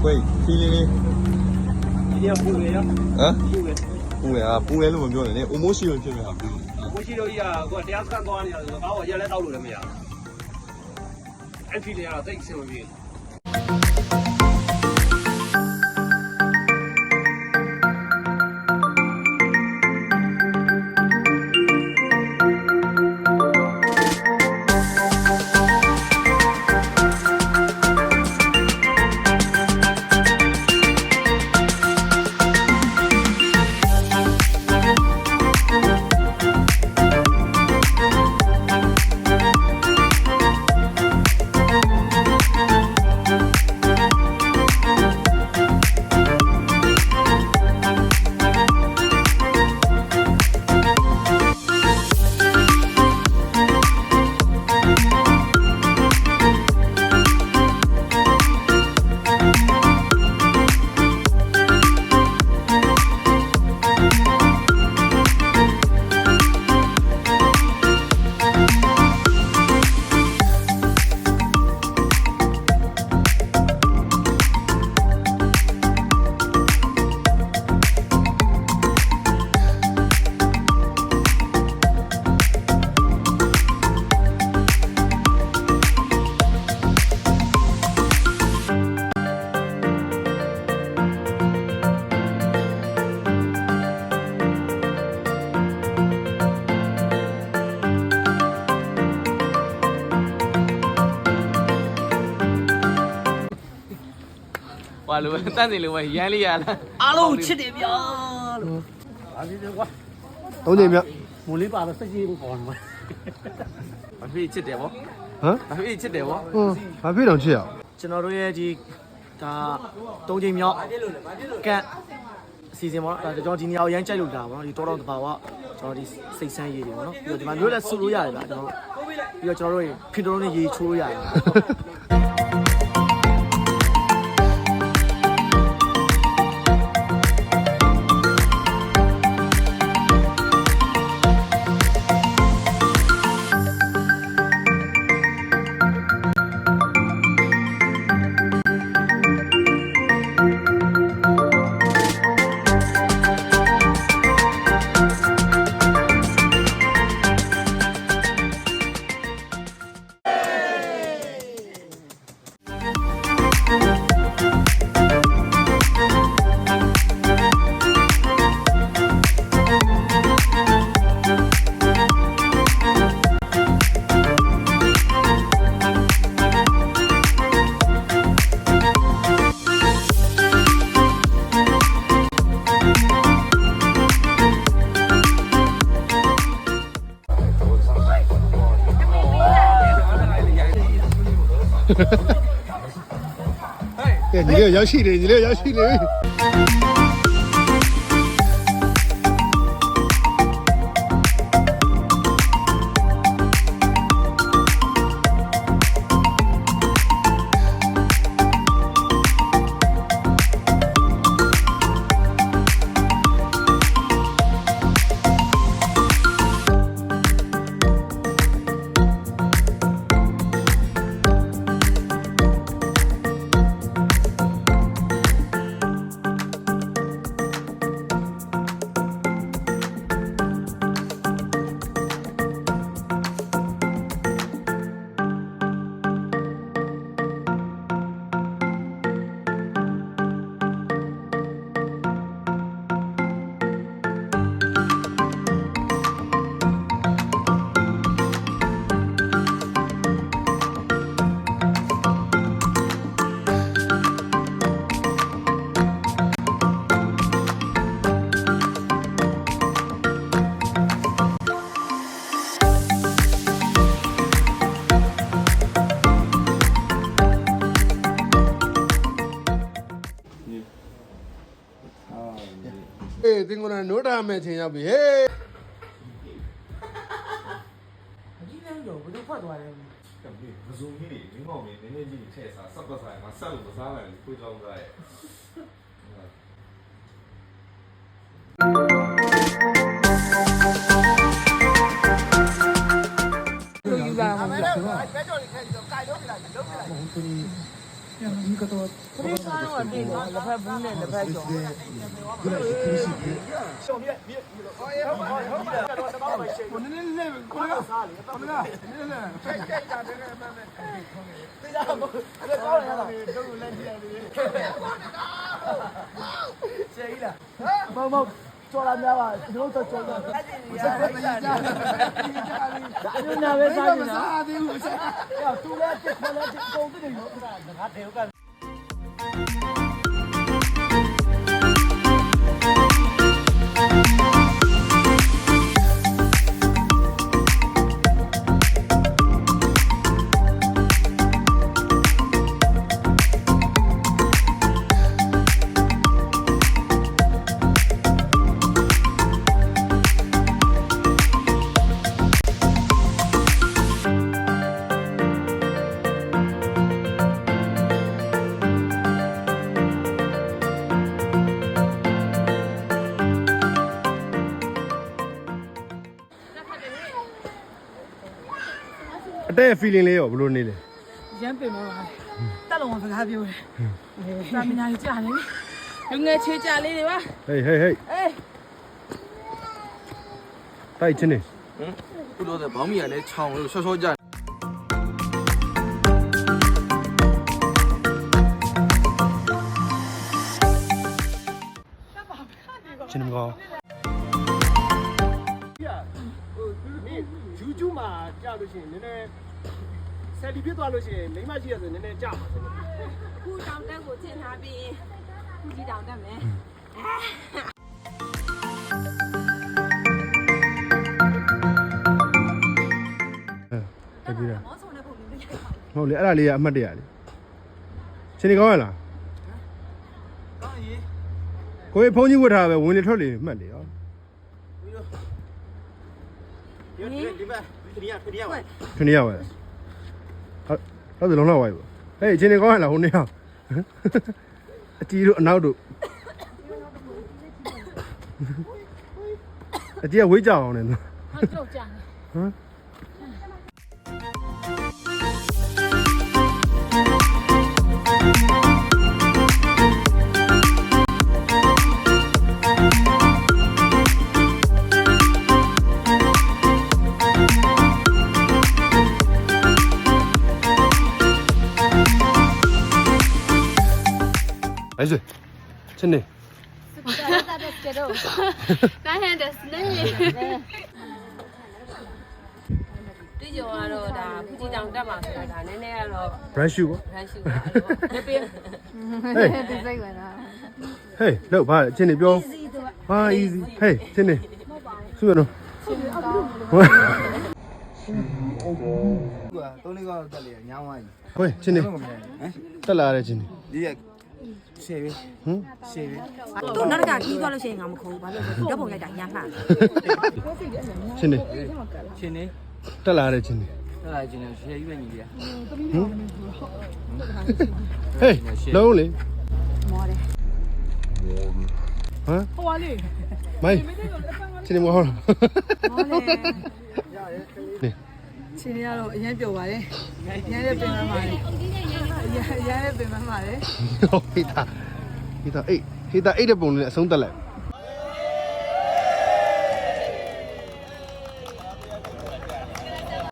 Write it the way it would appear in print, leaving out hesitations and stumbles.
喂，菲林哩？你要补位呀？啊？补位。补位啊，补位都唔ပြော呢，我冇需要ဖြစ်咩ဟာ补。我ရှိလို့ရကိုတရားစခန်းသွားနေတယ်ဆိုတော့ဘာလို့ရက်လဲတောက်လို့လည်းမရဘူးအဲ့ဒီလေကတော့တိတ်ဆင်မပြေဘူး 哇，路但是路眼里啊，အားလုံးချစ်တယ်ဗျာလို့အားကြီးတယ်ကွာ 3ချိန်မြောက် မလေးပါတော့စက်ကြီးကိုပေါ်နေမှာ ဘာဖြစ်ချစ်တယ်ဗော ဟမ် ဘာဖြစ်ချစ်တယ်ဗော ဘာဖြစ်တော့ချစ်ရအောင် ကျွန်တော်တို့ရဲ့ဒီဒါ3ချိန်မြောက်ကန်အစီအစဉ်ပေါ့နော်ဒါကျွန်တော်ဒီနေရာကိုရမ်းကြိုက်လို့လာပါတော့ဒီတောတော်တဘာဝကျွန်တော်ဒီစိတ်ဆန်းရည်တွေပေါ့နော်ပြီးတော့ဒီမှာမျိုးလက်ဆူလို့ရတယ်ဗျာကျွန်တော်ပြီးတော့ကျွန်တော်တို့ဖင်တော်နဲ့ရေချိုးလို့ရတယ် ကဲညီလေးရောက်ရှိနေညီလေးရောက်ရှိနေ တင်ကိုယ်နိုးတာမဲ့ချိန်ရောက်ပြီဟေး အကြီးတန်းတော့ဘယ်လိုဖတ်သွားလဲ 不是你的，你好没，你那你菜啥啥不啥嘛，啥都不啥嘛，会装在。ယူလာမှာမဟုတ်ဘူး။ဘယ်ကြော်လေးထဲပြီးတော့ကြိုက်လို့ပြလိုက်လုံးပြလိုက်做了没有啊？有做做了。就那边啥的呢？要出来这出来这工资的有，那还有个。အတဲ့ feeling လေးရောဘယ်လိုနေလဲ ရမ်းပင်ပါပါတက်လုံးစကားပြောတယ်စာမညာကြီးကြားနေလူငယ်ချေကြလေးတွေပါ ဟေးဟေးဟေး အေး တိုက်ချင်းနေ ခုတော့ဘောင်းမီကလည်းခြောင်လို့ရှော့ရှော့ကြ ချင်းမကော ယူကျူးမှာကြာလို့ရှိရင်နည်းနည်းဆယ်လီပြစ်သွားလို့ရှိရင်မိမရှိရဆိုနည်းနည်းကြာမှာဆို ခုတောင်တက်ကိုကျင်ထားပြီးခုကြီးတောင်တက်မယ် တက်ပြီလား မောဆောင်တဲ့ပုံမျိုးလေး ဟုတ်လေအဲ့ဒါလေးကအမှတ်တရလေချင်းနေကောင်းရလားကိုယ်ဖုန်းကြီးဝတ်ထားပဲဝင်လေထွက်လေမှတ်လေဟော ဒီဘက်ခရီးရခဏရပါဟုတ်တယ်လုံးလောက်ဝိုင်းပါဟေးချင်းနေကောင်းရလားဟိုနေအောင်အကြီးတို့အနောက်တို့အကြီးကဝေးကြအောင်နေနော် ဟာကြောက်ကြတယ် ဟမ် 哎是，真的。大変ですねတွေ့ကြတော့ဒါခုကြီးတောင်တက်မှာဆိုတာဒါနည်းနည်းကတော့ brush shoe ရန်ရှိတာအဲ့လိုပြင်း 嘿，嘿，六把真的标，啊 easy，嘿，真的，是不是？သုံးလေးကောက်တက်လေညောင်းသွားပြီ 喂，真的，得来了真的， ဒီရက်ရှေ့ပြီ 嗯， ရှေ့ပြီ သူနောက်တစ်ခါကြီးသွားလို့ရှိရင်ငါမခေါ်ဘူးဘာလို့လဲဓာတ်ပုံရိုက်တာညာလှတယ် 真的， ချင်းနေ 得来了真的， အဲ့ဒါချင်းလည်းရှယ်ကြီးပဲညီလေး 嗯，嘿，龙嘞， မော်တယ် 啊， ဟိုပါလေ 没，真的没好了， မော်တယ် ချင်းရတော့အရင်ပြောပါတယ်ရမ်းလည်းပင်ပန်းပါတယ်ရမ်းလည်းပင်ပန်းပါတယ် 黑大，黑大，哎，黑大，哎的崩了，松得来。